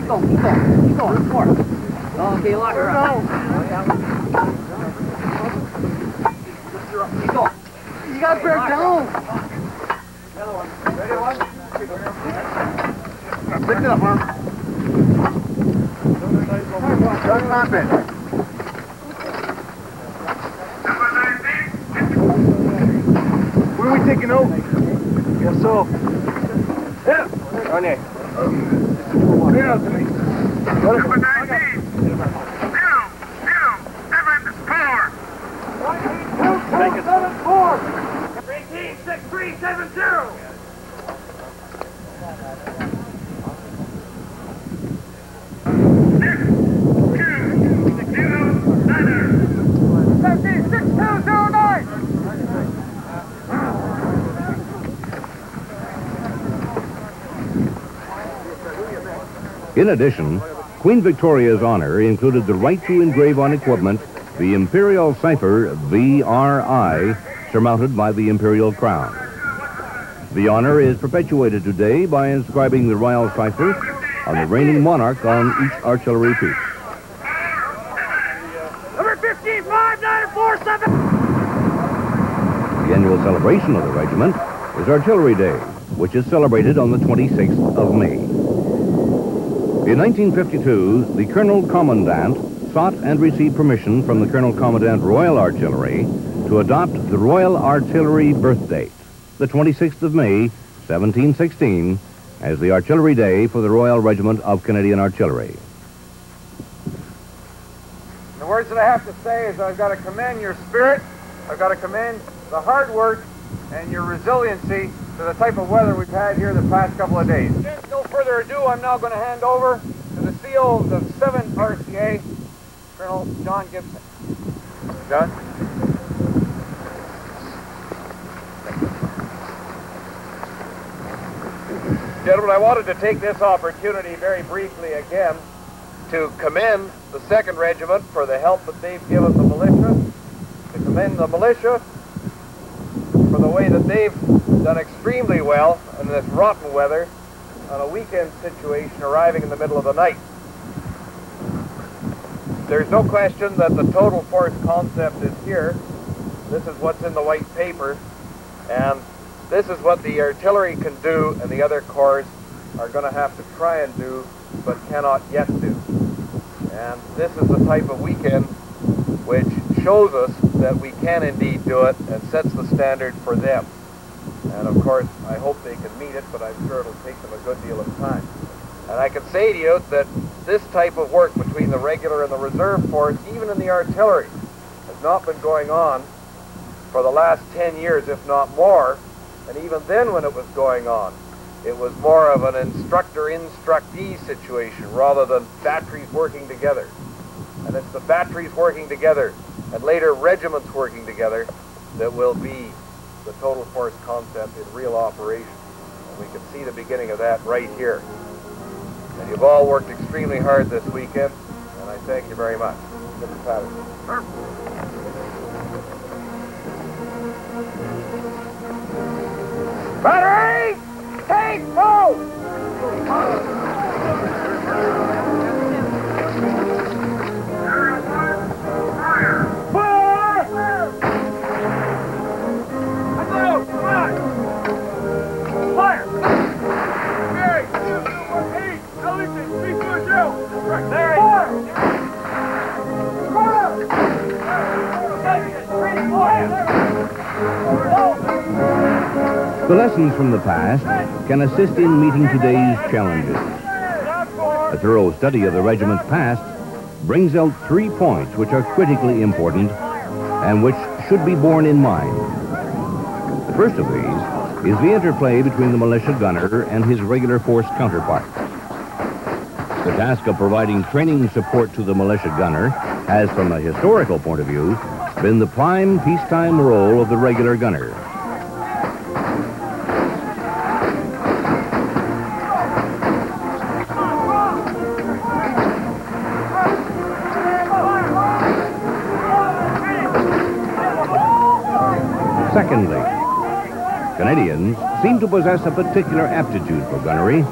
going. More. Okay, lock her up. Keep going. You got to break down. Another one. Ready, one? Lift it up, Mom. Don't pump it. When are we taking over? Yes, so. Yeah. On there. Clear out to me. Number 19. 0, 0, 7, 4. 186370. In addition, Queen Victoria's honor included the right to engrave on equipment the imperial cipher VRI, surmounted by the imperial crown. The honor is perpetuated today by inscribing the royal cipher on the reigning monarch on each artillery piece. Number 15547. The annual celebration of the regiment is Artillery Day, which is celebrated on the 26th of May. In 1952, the Colonel Commandant sought and received permission from the Colonel Commandant Royal Artillery to adopt the Royal Artillery birth date, the 26th of May, 1716, as the Artillery Day for the Royal Regiment of Canadian Artillery. The words that I have to say is I've got to commend your spirit, I've got to commend the hard work and your resiliency to the type of weather we've had here the past couple of days. No further ado, I'm now going to hand over to the CO of the 7th RCA, Colonel John Gibson. John? Gentlemen, I wanted to take this opportunity very briefly again to commend the 2nd Regiment for the help that they've given the militia, to commend the militia for the way that they've done extremely well in this rotten weather on a weekend situation arriving in the middle of the night. There's no question that the total force concept is here. This is what's in the white paper, and this is what the artillery can do and the other corps are going to have to try and do but cannot yet do. And this is the type of weekend which shows us that we can indeed do it and sets the standard for them. And of course, I hope they can meet it, but I'm sure it'll take them a good deal of time. And I can say to you that this type of work between the regular and the reserve force, even in the artillery, has not been going on for the last 10 years, if not more. And even then when it was going on, it was more of an instructor-instructee situation rather than batteries working together. And it's the batteries working together and later regiments working together that will be the total force concept in real operation. And we can see the beginning of that right here. And you've all worked extremely hard this weekend, and I thank you very much. Mr. Patterson. Battery! Take move! The lessons from the past can assist in meeting today's challenges. A thorough study of the regiment's past brings out 3 points which are critically important and which should be borne in mind. The first of these is the interplay between the militia gunner and his regular force counterpart. The task of providing training support to the militia gunner has, from a historical point of view, been the prime peacetime role of the regular gunner. Secondly, Canadians seem to possess a particular aptitude for gunnery.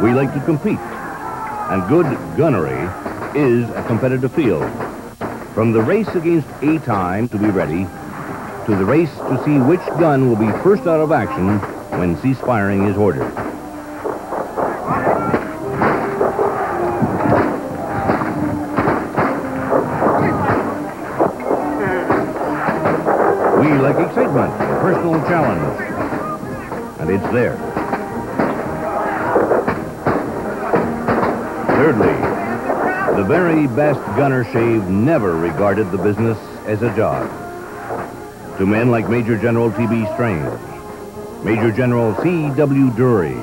We like to compete, and good gunnery is a competitive field. From the race against A time to be ready, to the race to see which gun will be first out of action when cease firing is ordered. We like excitement, personal challenge, and it's there. Thirdly, the very best gunner shave never regarded the business as a job. To men like Major General T.B. Strange, Major General C.W. Dury,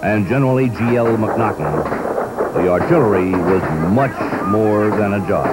and General A.G.L. McNaughton, the artillery was much more than a job.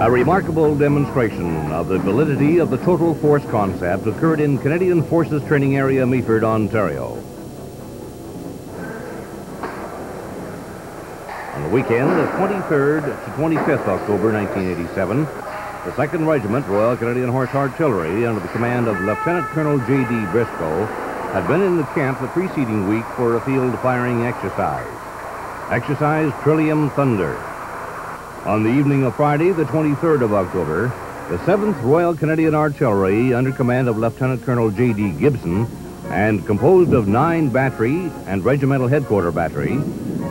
A remarkable demonstration of the validity of the total force concept occurred in Canadian Forces Training Area, Meaford, Ontario. On the weekend of 23rd to 25th October 1987, the 2nd Regiment, Royal Canadian Horse Artillery, under the command of Lieutenant Colonel J.D. Briscoe, had been in the camp the preceding week for a field firing exercise. Exercise Trillium Thunder. On the evening of Friday, the 23rd of October, the 7th Royal Canadian Artillery, under command of Lieutenant Colonel J.D. Gibson, and composed of 9 battery and regimental headquarter battery,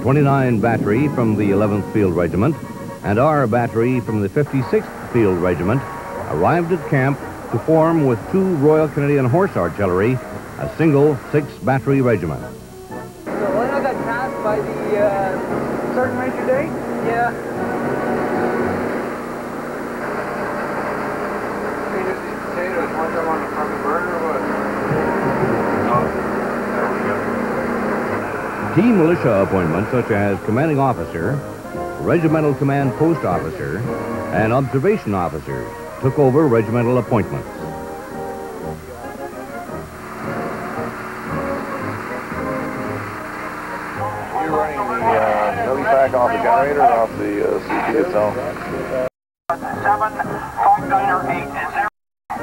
29 battery from the 11th Field Regiment, and our battery from the 56th Field Regiment, arrived at camp to form with 2 Royal Canadian Horse Artillery, a single 6-battery regiment. So when I got tasked by the Sergeant Major Day? Yeah. Key militia appointments such as commanding officer, regimental command post officer, and observation officers took over regimental appointments. You're running the belly pack off the generator or off the CP itself? 7, Fox Diner 80,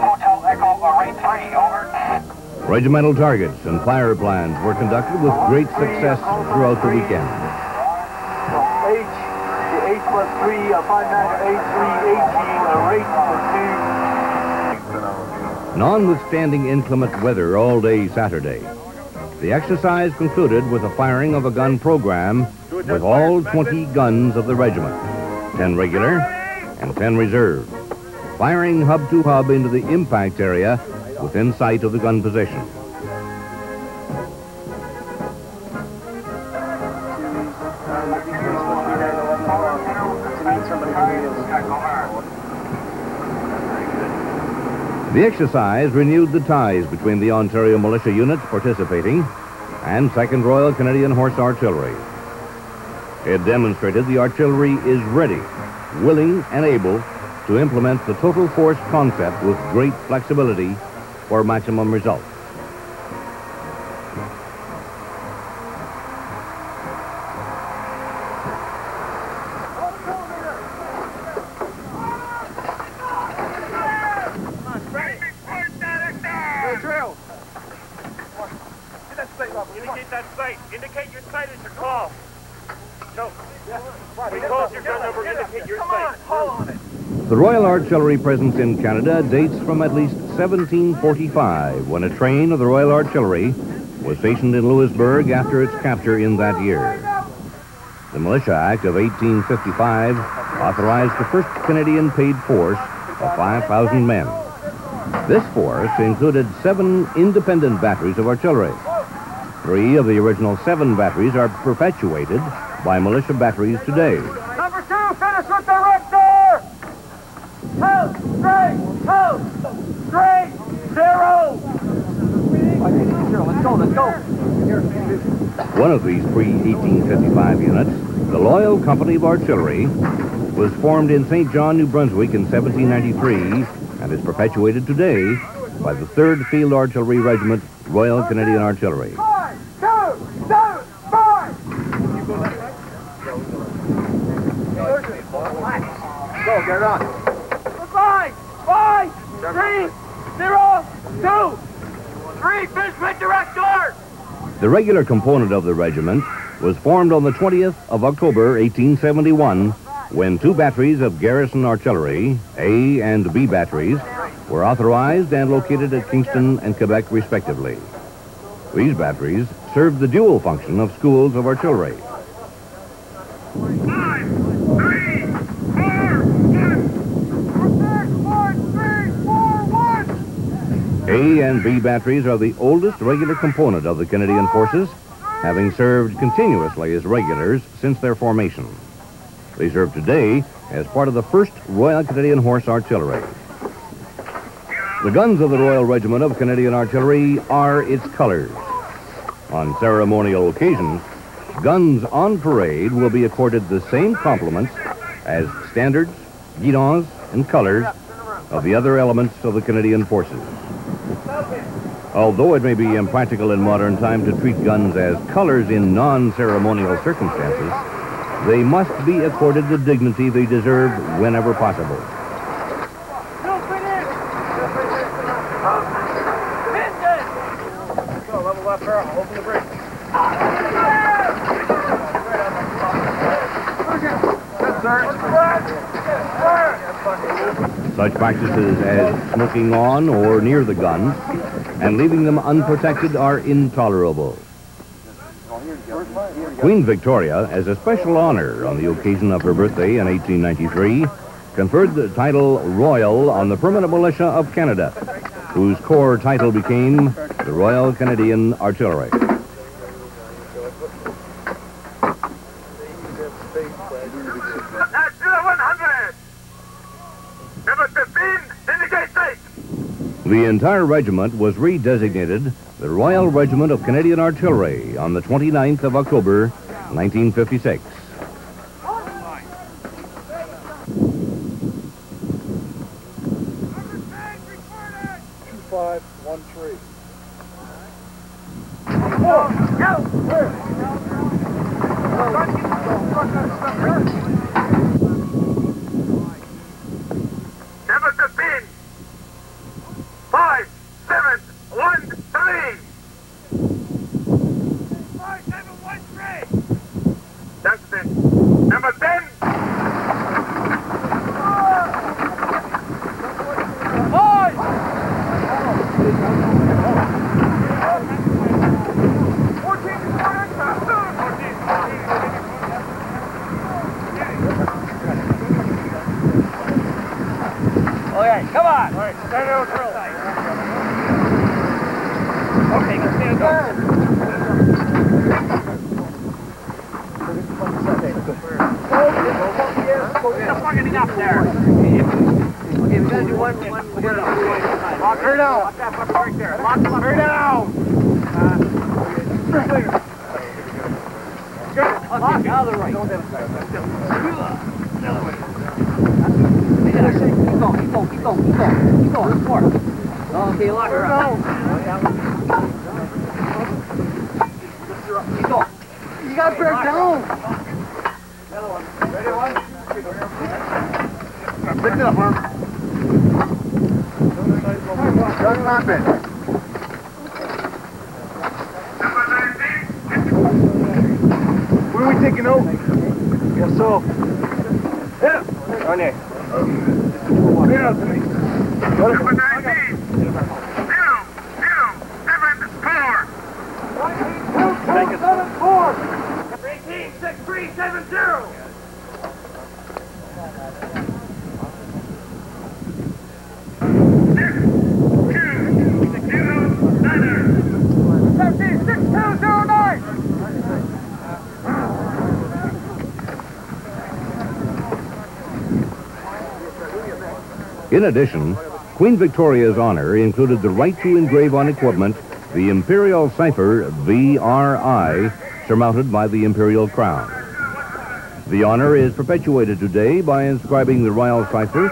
Hotel Echo, rate 3, over. Regimental targets and fire plans were conducted with great success throughout the weekend. H, the H plus 3, 5983, 18, rate 2. Notwithstanding inclement weather all day Saturday, the exercise concluded with the firing of a gun program with all 20 guns of the regiment, 10 regular and 10 reserve, firing hub to hub into the impact area within sight of the gun position. The exercise renewed the ties between the Ontario militia units participating and 2nd Royal Canadian Horse Artillery. It demonstrated the artillery is ready, willing, and able to implement the total force concept with great flexibility for maximum results. that sight. Indicate your sight as you call. No. When he calls your gun number, indicate your sight. Come on, call on it. The Royal Artillery presence in Canada dates from at least 1745, when a train of the Royal Artillery was stationed in Louisbourg after its capture in that year. The Militia Act of 1855 authorized the first Canadian paid force of 5,000 men. This force included 7 independent batteries of artillery. 3 of the original 7 batteries are perpetuated by militia batteries today. Number 2, finish with the rector! 2, 3, 0! Let's go. One of these pre-1855 units, the Loyal Company of Artillery, was formed in St. John, New Brunswick in 1793 and is perpetuated today by the 3rd Field Artillery Regiment, Royal Canadian Artillery. 5, 2, 7, 5! Go, get it on. 5, 3, 0, 2, 3, finish with director! The regular component of the regiment was formed on the 20th of October, 1871, when 2 batteries of garrison artillery, A and B batteries, were authorized and located at Kingston and Quebec, respectively. These batteries served the dual function of schools of artillery. 5, 3, 4, 1. A and B batteries are the oldest regular component of the Canadian Forces, having served continuously as regulars since their formation. They serve today as part of the 1st Royal Canadian Horse Artillery. The guns of the Royal Regiment of Canadian Artillery are its colors. On ceremonial occasions, guns on parade will be accorded the same compliments as standards, guidons, and colors of the other elements of the Canadian Forces. Although it may be impractical in modern time to treat guns as colors in non-ceremonial circumstances, they must be accorded the dignity they deserve whenever possible. Go, level left barrel, open the brake. Such practices as smoking on or near the guns and leaving them unprotected are intolerable. Queen Victoria, as a special honor on the occasion of her birthday in 1893, conferred the title Royal on the Permanent Militia of Canada, whose corps title became the Royal Canadian Artillery. That's 100! Number 15, indicate sight! The entire regiment was redesignated the Royal Regiment of Canadian Artillery on the 29th of October, 1956. 2513. Number 15. 5, 7, 1, 3. 5, 7, 1, 3. That's it. Number 10. 5. Okay, come on. All right, stand out drill. Okay, let's stand up. Stop fucking up there. Okay, we gotta do one. Lock her down. Lock that fucker right there. Lock her down. Lock out of the right. Keep going. More. Okay, lock her up. Keep going. You gotta bear down. Ready, one? Pick it up, Herm. Don't knock it. Number 19, taking oath? Guess so. Yeah. On you. Yeah, Anthony. Got it? 186370. In addition, Queen Victoria's honor included the right to engrave on equipment the imperial cipher VRI, surmounted by the imperial crown. The honor is perpetuated today by inscribing the royal cipher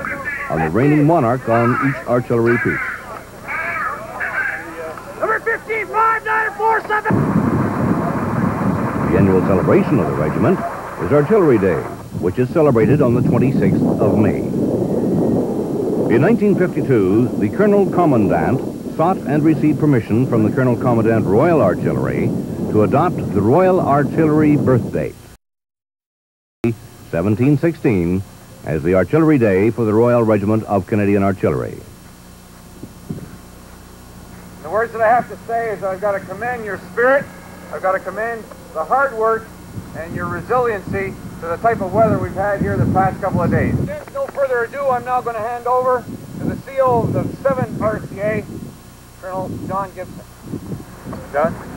on the reigning monarch on each artillery piece. Number 1559447. The annual celebration of the regiment is Artillery Day, which is celebrated on the 26th of May. In 1952, the Colonel Commandant sought and received permission from the Colonel Commandant Royal Artillery to adopt the Royal Artillery birth date, 1716, as the Artillery Day for the Royal Regiment of Canadian Artillery. The words that I have to say is I've got to commend your spirit, I've got to commend the hard work and your resiliency to the type of weather we've had here the past couple of days. With no further ado, I'm now going to hand over to the CO of the 7th RCA, Colonel John Gibson. John?